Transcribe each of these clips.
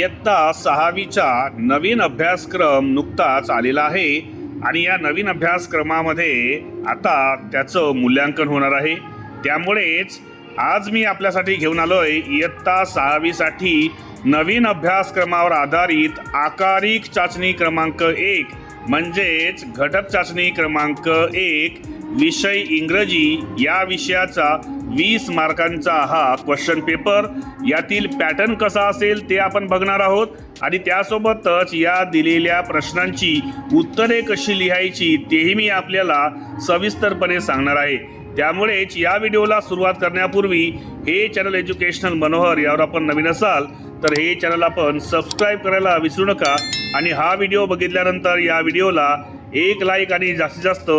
इयत्ता 6वीचा नवीन अभ्यासक्रम नुकताच आलेला आहे आणि या नवीन अभ्यासक्रमामध्ये आता त्याचं मूल्यांकन होणार आहे। त्यामुळेच आज मी आपल्यासाठी घेऊन आलोय इयत्ता 6वीसाठी नवीन अभ्यासक्रमावर आधारित आकारिक चाचणी क्रमांक 1 म्हणजेच घटक चाचणी क्रमांक 1 विषय इंग्रजी या विषयाचा 20 मार्कांचा हा क्वेश्चन पेपर। यातील पॅटर्न कसा असेल ते आपण बघणार आहोत आणि त्यासोबतच या दिलेल्या प्रश्नांची उत्तरे कशी लिहायची तेही मी आपल्याला सविस्तरपणे सांगणार आहे। त्यामुळेच या व्हिडिओला सुरुवात करण्यापूर्वी हे चॅनल एज्युकेशनल मनोहर यावर आपण नवीन असाल तर हे चॅनल आपण सबस्क्राइब करायला विसरू नका आणि हा व्हिडिओ बघितल्यानंतर या व्हिडिओला एक लाईक आणि जास्तीत जास्त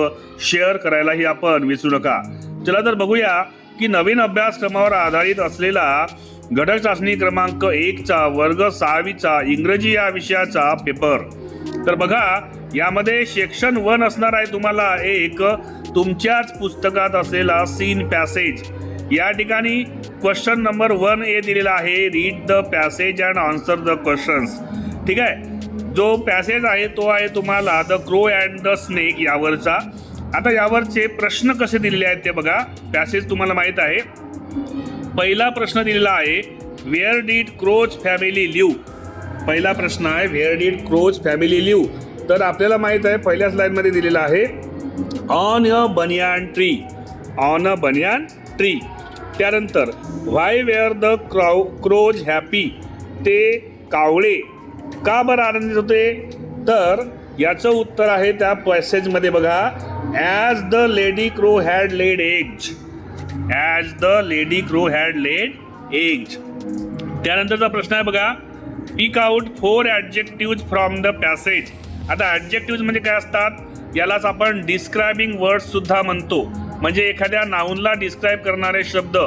शेअर करायलाही आपण विसरू नका। चला तर बघूया की नवीन अभ्यासक्रमावर आधारित असलेला घटक चाचणी क्रमांक 1 चा वर्ग 6वीचा इंग्रजी या विषयाचा पेपर। तर बघा यामध्ये सेक्शन 1 असणार आहे तुम्हाला एक तुमच्याच पुस्तकात असलेला सीन पॅसेज। या ठिकाणी क्वेश्चन नंबर 1A दिलेला आहे, read the passage and answer the questions. ठीक आहे, जो पॅसेज आहे तो आहे तुम्हाला the crow and the snake यावरचा। आता यावरचे प्रश्न कसे दिलेले आहेत ते बघा। पॅसेज तुम्हाला माहित आहे। पहिला प्रश्न दिलेला आहे where did crow's family live. पहिला प्रश्न आहे where did crow's family live. तर आपल्याला माहित आहे पहिल्या स्लाइडमध्ये दिलेला आहे on a banyan tree, on a banyan tree. त्यानंतर व्हाय वेअर द क्रोज हॅपी, ते कावळे का बरं आनंदित होते? तर याचं उत्तर आहे त्या पॅसेजमध्ये बघा, as the lady crow had laid eggs, as the lady crow had laid eggs. त्यानंतरचा प्रश्न आहे बघा, pick out 4 adjectives from the passage. आता ॲडजेक्टिव्ज म्हणजे काय असतात? यालाच आपण डिस्क्रायबिंग वर्ड्स सुद्धा म्हणतो, म्हणजे एखाद्या नाऊनला डिस्क्राईब करणारे शब्द।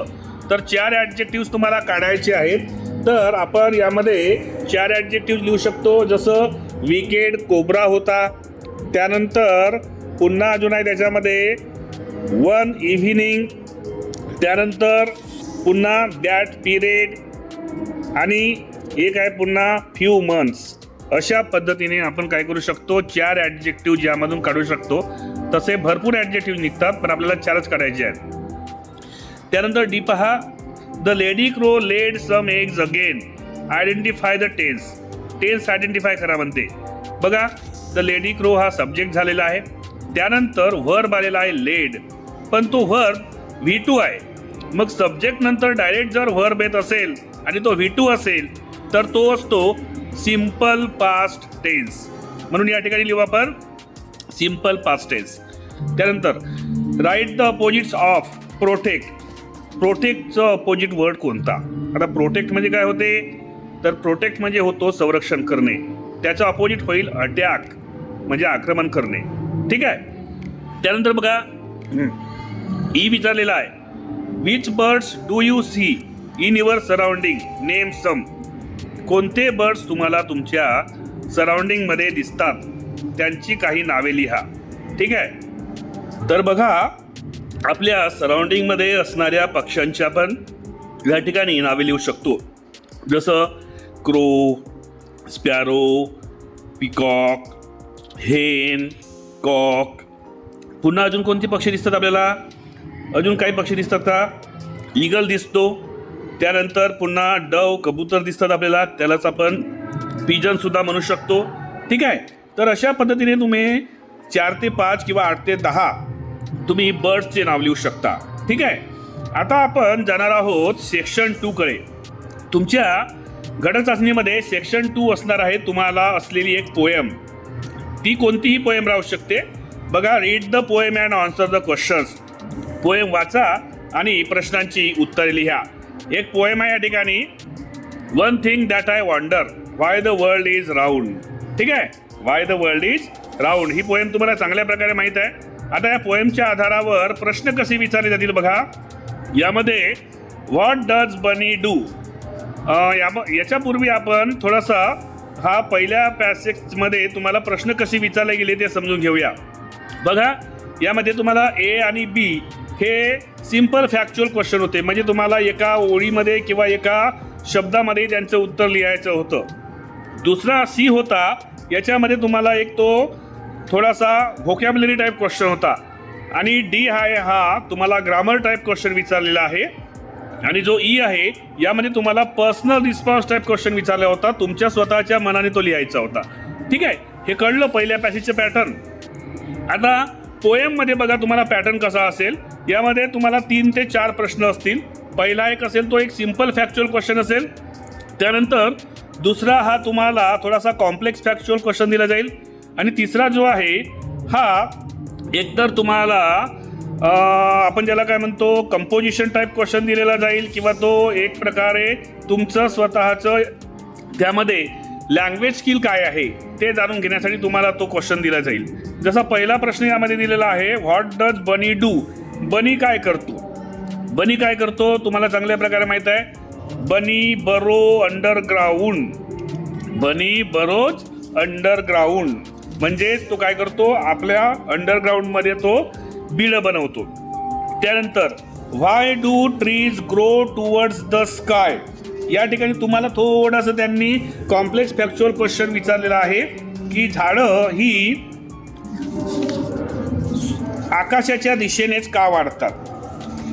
तर 4 ॲडजेक्टिव्ज तुम्हाला काढायचे आहेत। तर आपण यामध्ये 4 ॲडजेक्टिव्ज लिहू शकतो, जसं विकेड कोब्रा होता। त्यानंतर पुन्हा अजून आहे त्याच्यामध्ये वन इव्हिनिंग, त्यानंतर पुन्हा दॅट पिरियड आणि एक आहे पुन्हा फ्यू मंथ्स। अशा पद्धतीने आपण काय करू शकतो, 4 ॲडजेक्टिव्ह यामधून काढू शकतो। तसे भरपूर ॲडजेक्टिव्ह निघतात पण आपल्याला 4च काढायचे आहेत। त्यानंतर डी पहा, the lady crow laid some eggs again, identify the tense. Tense identify करा म्हणते बघा। द लेडी क्रो हा सब्जेक्ट झालेला आहे। त्यानंतर व्हर्ब आलेला आहे लेड, पण तो व्हर्ब V2 आहे। मग सब्जेक्ट नंतर डायरेक्ट जर व्हर्ब येत असेल आणि तो V2 असेल तर तो असतो सिंपल पास्ट टेन्स। म्हणून या ठिकाणी लिहू आपण सिंपल पास्ट टेन्स। त्यानंतर write the opposites of protect. प्रोटेक्टचं अपोजिट वर्ड कोणता? आता प्रोटेक्ट म्हणजे काय होते? तर प्रोटेक्ट म्हणजे होतो संरक्षण करणे, त्याचं अपोजिट होईल अटॅक म्हणजे आक्रमण करणे। ठीक आहे। त्यानंतर बघा ई विचारलेला आहे, which birds do you see in your surrounding, name some. कोणते बर्ड्स तुम्हाला तुमच्या सराउंडिंगमध्ये दिसतात त्यांची काही नावे लिहा। ठीक आहे। तर बघा आपल्या सराउंडिंगमध्ये असणाऱ्या पक्ष्यांची आपण या ठिकाणी नावे लिहू शकतो, जसं क्रो, स्पॅरो, पिकॉक, हेन, कॉक। पुन्हा अजून कोणते पक्षी दिसतात आपल्याला? अजून काही पक्षी दिसतात का? ईगल दिसतो। त्यानंतर पुन्हा डव, कबूतर दिसतात आपल्याला, त्यालाच आपण पिजन सुद्धा म्हणू शकतो। ठीक आहे। तर अशा पद्धतीने तुम्ही 4 ते 5 किंवा 8 ते 10 तुम्ही बर्ड्सचे नाव लिहू शकता। ठीक आहे। आता आपण जाणार आहोत सेक्शन 2 कडे। तुमच्या घटक चाचणीमध्ये सेक्शन 2 असणार आहे तुम्हाला असलेली एक पोएम। ती कोणतीही पोएम राहू शकते बघा। Read the poem and answer the questions. Poem वाचा आणि प्रश्नांची उत्तरे लिहा। एक पोएम आहे या ठिकाणी, one thing that I wonder why the world is round. ठीक आहे, why the world is round he poem तुम्हाला चांगल्या प्रकारे माहीत आहे। आता या पोएमच्या आधारावर प्रश्न कसे विचारले जातील बघा। यामध्ये व्हॉट डज बनी डू, याच्यापूर्वी आपण थोडासा हा पहिल्या पॅसेजमध्ये तुम्हाला प्रश्न कसे विचारले गेले ते समजून घेऊया। बघा यामध्ये तुम्हाला ए आणि बी हे सिंपल फॅक्च्युअल क्वेश्चन होते, म्हणजे तुम्हाला एका ओळीमध्ये किंवा एका शब्दामध्ये त्यांचं उत्तर लिहायचं होतं। दुसरा सी होता, याच्यामध्ये तुम्हाला एक तो थोडासा व्होकॅब्युलरी टाईप क्वेश्चन होता. आणि डी आहे हा तुम्हाला ग्रामर टाईप क्वेश्चन विचारलेला आहे. आणि जो ई आहे यामध्ये तुम्हाला पर्सनल रिस्पॉन्स टाईप क्वेश्चन विचारला होता, तुमच्या स्वतःच्या मनाने तो लिहायचा होता. ठीक आहे, हे कळलं पहिल्या पॅसेजचे पॅटर्न. आता पोएममध्ये बघा तुम्हाला पॅटर्न कसा असेल. यामध्ये तुम्हाला 3 ते 4 प्रश्न असतील. पहिला एक असेल तो एक सिंपल फॅक्च्युअल क्वेश्चन असेल. त्यानंतर दुसरा हा तुम्हाला थोडासा कॉम्प्लेक्स फॅक्च्युअल क्वेश्चन दिला जाईल. आणि तिसरा जो आहे हा एकतर तुम्हाला आपण ज्याला काय म्हणतो कंपोजिशन टाईप क्वेश्चन दिलेला जाईल, किंवा तो एक प्रकारे तुमचं स्वतःचं त्यामध्ये लँग्वेज स्किल काय आहे ते जाणून घेण्यासाठी तुम्हाला तो क्वेश्चन दिला जाईल. जसा पहिला प्रश्न यामध्ये दिलेला आहे, व्हॉट डज बनी डू. बनी काय करतो? बनी काय करतो तुम्हाला चांगल्या प्रकारे माहीत आहे. बनी बरो अंडरग्राऊंड. बनी बरोज अंडरग्राऊंड म्हणजेच तो काय करतो, आपल्या अंडरग्राऊंडमध्ये तो बीड बनवतो. त्यानंतर why do trees grow towards the sky. या ठिकाणी तुम्हाला थोडंसं त्यांनी कॉम्प्लेक्स फॅक्च्युअल क्वेश्चन विचारलेला आहे की झाडं ही आकाशाच्या दिशेनेच का वाढतात,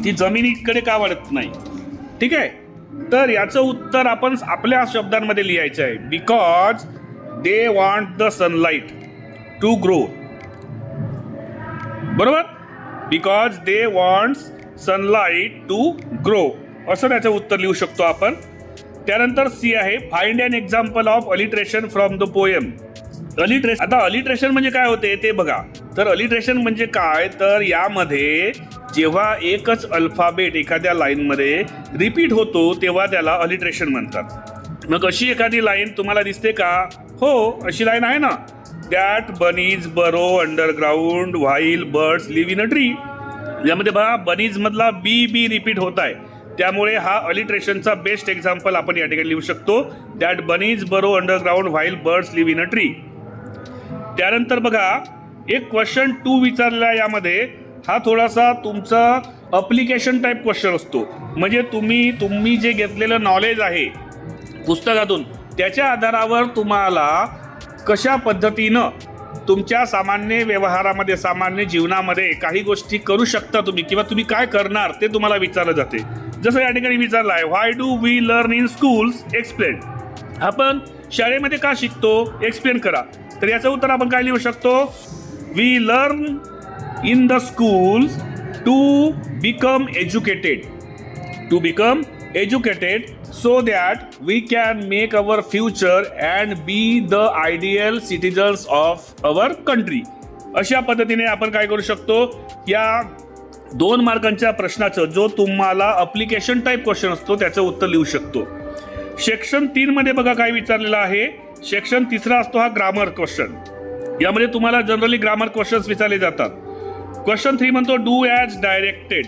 ती जमिनीकडे का वाढत नाही. ठीक आहे, तर याचं उत्तर आपण आपल्या शब्दांमध्ये लिहायचं आहे. Because they want the sunlight to grow. बरोबर, because they wants sunlight to grow असं त्याचं उत्तर लिहू शकतो आपण. त्यानंतर सी आहे, find an example of alliteration from the poem. Alliteration, आता अलिट्रेशन म्हणजे काय होते ते बघा. तर अलिट्रेशन म्हणजे काय, तर यामध्ये जेव्हा एकच अल्फाबेट एखाद्या लाईनमध्ये रिपीट होतो तेव्हा त्याला अलिट्रेशन म्हणतात. मग अशी एखादी लाईन तुम्हाला दिसते का? हो, अशी लाईन आहे ना, दॅट बनीज बरो underground while birds live in a tree. यामध्ये बघा बनीज मधला बी रिपीट होत आहे, त्यामुळे हा अलिट्रेशनचा बेस्ट एक्झाम्पल आपण या ठिकाणी लिहू शकतो. दॅट बनीज बरो underground while birds live in a tree. त्यानंतर बघा एक क्वेश्चन 2 विचारलेला यामध्ये. हा थोडासा तुमचा अप्लिकेशन टाईप क्वेश्चन असतो. म्हणजे तुम्ही जे घेतलेलं नॉलेज आहे पुस्तकातून त्याच्या आधारावर तुम्हाला कशा पद्धतीनं तुमच्या सामान्य व्यवहारामध्ये सामान्य जीवनामध्ये काही गोष्टी करू शकता तुम्ही, किंवा तुम्ही काय करणार ते तुम्हाला विचारलं जाते. जसं या ठिकाणी विचारलं आहे, why do we learn in schools explain. आपण शाळेमध्ये का शिकतो एक्सप्लेन करा. तर याचं उत्तर आपण काय लिहू शकतो, we learn in the schools to become educated. To become educated so that we can make our future and be the ideal citizens of our country. अशा पद्धतीने आपण काय करू शकतो, या 2 मार्कांच्या प्रश्नाचं जो तुम्हाला अप्लिकेशन टाईप क्वेश्चन असतो त्याचं उत्तर लिहू शकतो. सेक्शन 3 मध्ये बघा काय विचारलेलं आहे. सेक्शन 3 असतो हा ग्रामर क्वेश्चन. यामध्ये तुम्हाला जनरली ग्रामर क्वेश्चन्स विचारले जातात. क्वेश्चन 3 म्हणतो डू ॲज डायरेक्टेड.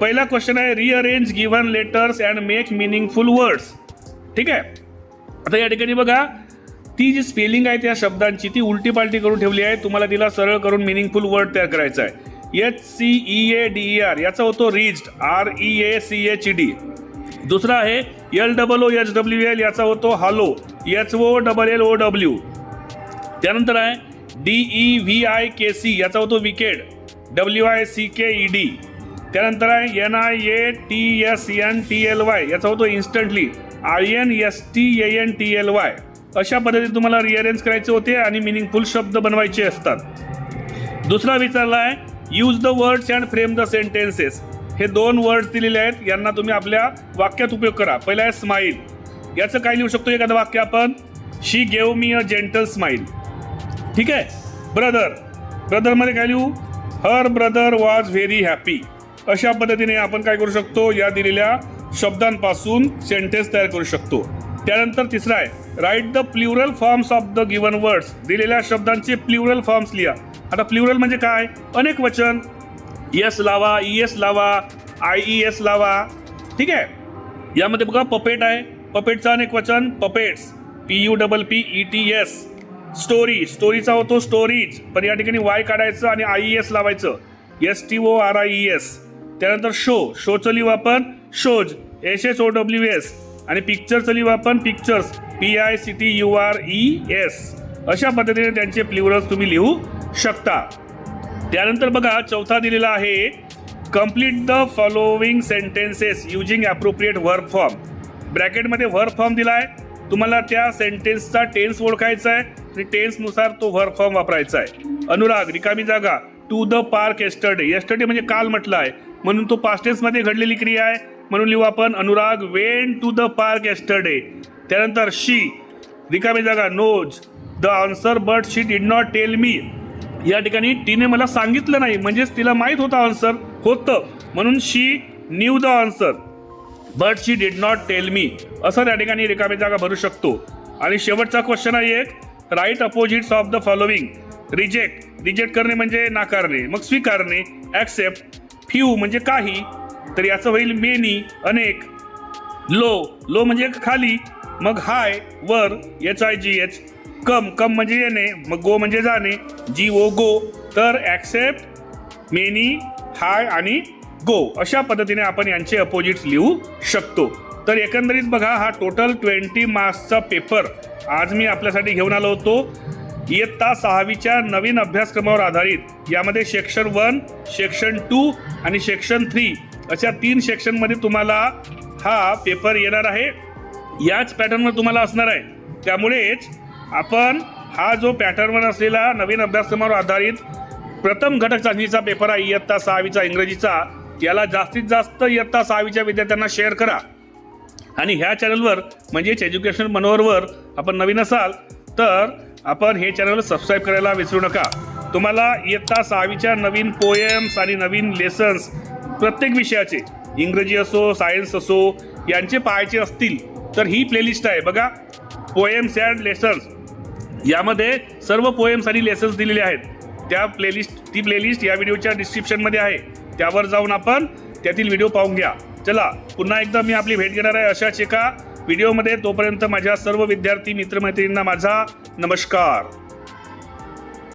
पहिला क्वेश्चन आहे, rearrange given letters and make meaningful words. ठीक आहे, आता या ठिकाणी बघा ती जी स्पेलिंग आहे त्या शब्दांची ती उलटी पालटी करून ठेवली आहे. तुम्हाला तिला सरळ करून मिनिंगफुल वर्ड तयार करायचा आहे. HCEADER याचा होतो रिच्ड, REACHED. दुसरा आहे LOOHWL याचा होतो हॅलो, HOLLOW. त्यानंतर आहे DEVIKC याचा होतो विकेड, WICKED. त्यानंतर आहे NIATSNTLY याचा होतो इन्स्टंटली, INSTANTLY. अशा पद्धतीने तुम्हाला रिअरेंज करायचे होते आणि मिनिंगफुल शब्द बनवायचे असतात. दुसरा विचारला आहे, use the words and frame the sentences. हे 2 वर्ड्स दिलेले आहेत, यांना तुम्ही आपल्या वाक्यात उपयोग करा. पहिला आहे स्माईल. याचं काय लिहू शकतो एखादं वाक्य आपण, she gave me a gentle smile. ठीक आहे. ब्रदरमध्ये काय लिहू, her brother was very happy. अशा पद्धतीने आपण काय करू शकतो, या दिलेल्या शब्दांपासून सेंटेन्स तयार करू शकतो. त्यानंतर तिसरा आहे, write the plural forms of the given words. दिलेल्या शब्दांचे प्ल्युरल फॉर्म्स लिहा. आता प्ल्युरल म्हणजे काय, अनेक वचन. एस लावा, ES लावा, IES लावा. ठीक आहे. यामध्ये बघा पपेट आहे, पपेटचं अनेक वचन पपेट्स, PUPPETS. स्टोरीचा होतो स्टोरीज, पण या ठिकाणी Y काढायचं आणि IES लावायचं, STORIES. त्यानंतर शोचं लिहू आपण शोज, SHOWS. आणि पिक्चरचं लिहू आपण पिक्चर्स, PICTURES अशा पद्धतीने त्यांचे प्लुरल्स तुम्ही लिहू शकता. त्यानंतर बघा चौथा दिलेला आहे complete the following sentences using appropriate verb form. ब्रॅकेटमध्ये वर्ब फॉर्म दिला आहे, तुम्हाला त्या सेंटेन्सचा टेन्स ओळखायचा आहे आणि टेन्सनुसार तो वर्ब फॉर्म वापरायचा आहे. अनुराग रिकामी जागा to the park yesterday. Yesterday म्हणजे काल म्हटलं आहे म्हणून तो पास्ट टेन्समध्ये घडलेली क्रिया आहे म्हणून लिहू आपण Anurag went to the park yesterday. त्यानंतर शी रिकामी जागा knows the answer but she did not tell me. या ठिकाणी तिने मला सांगितलं नाही म्हणजेच तिला माहीत होतं आन्सर होतं म्हणून she knew the answer but she did not tell मी असं त्या ठिकाणी रिकामी जागा भरू शकतो. आणि शेवटचा क्वेश्चन आहे एक write opposites of the following. Reject करणे म्हणजे नाकारणे, मग स्वीकारणे ॲक्सेप्ट, फ्यू म्हणजे काही तर याचं होईल मेनी अनेक, लो म्हणजे खाली, मग हाय वर HIGH, कम म्हणजे येणे, मग गो म्हणजे जाणे GO गो. तर ॲक्सेप्ट, मेनी, हाय आणि गो अशा पद्धतीने आपण यांचे अपोजिट्स लिहू शकतो. तर एकंदरीत बघा हा टोटल 20 मार्क्सचा पेपर आज मी आपल्यासाठी घेऊन आलो होतो. इयत्ता 6वीच्या नवीन अभ्यासक्रमावर आधारित यामध्ये सेक्शन 1, सेक्शन 2 आणि सेक्शन 3 अशा 3 सेक्शनमध्ये तुम्हाला हा पेपर येणार आहे. याच पॅटर्नवर तुम्हाला असणार आहे. त्यामुळेच आपण हा जो पॅटर्नवर असलेला नवीन अभ्यासक्रमावर आधारित प्रथम घटक चाचणीचा पेपर आहे इयत्ता 6वीचा इंग्रजीचा, याला जास्तीत जास्त इयत्ता 6वीच्या विद्यार्थ्यांना शेअर करा. आणि ह्या चॅनलवर म्हणजेच एज्युकेशन मनोहरवर आपण नवीन असाल तर आपण हे चॅनल सबस्क्राईब करायला विसरू नका. तुम्हाला इयत्ता 6वीच्या नवीन पोएम्स आणि नवीन लेसन्स प्रत्येक विषयाचे इंग्रजी असो सायन्स असो यांचे पाहायचे असतील तर ही प्लेलिस्ट आहे बघा, पोएम्स अँड लेसन्स. यामध्ये सर्व पोएम्स आणि लेसन्स दिलेले आहेत. ती प्लेलिस्ट या व्हिडिओच्या डिस्क्रिप्शनमध्ये आहे, त्यावर जाऊन आपण त्यातील व्हिडिओ पाहून घ्या. चला पुन्हा एकदा मी आपली भेट घेणार आहे अशाच एका व्हिडिओमध्ये. तोपर्यंत माझ्या सर्व विद्यार्थी मित्रमैत्रिणींना माझा नमस्कार.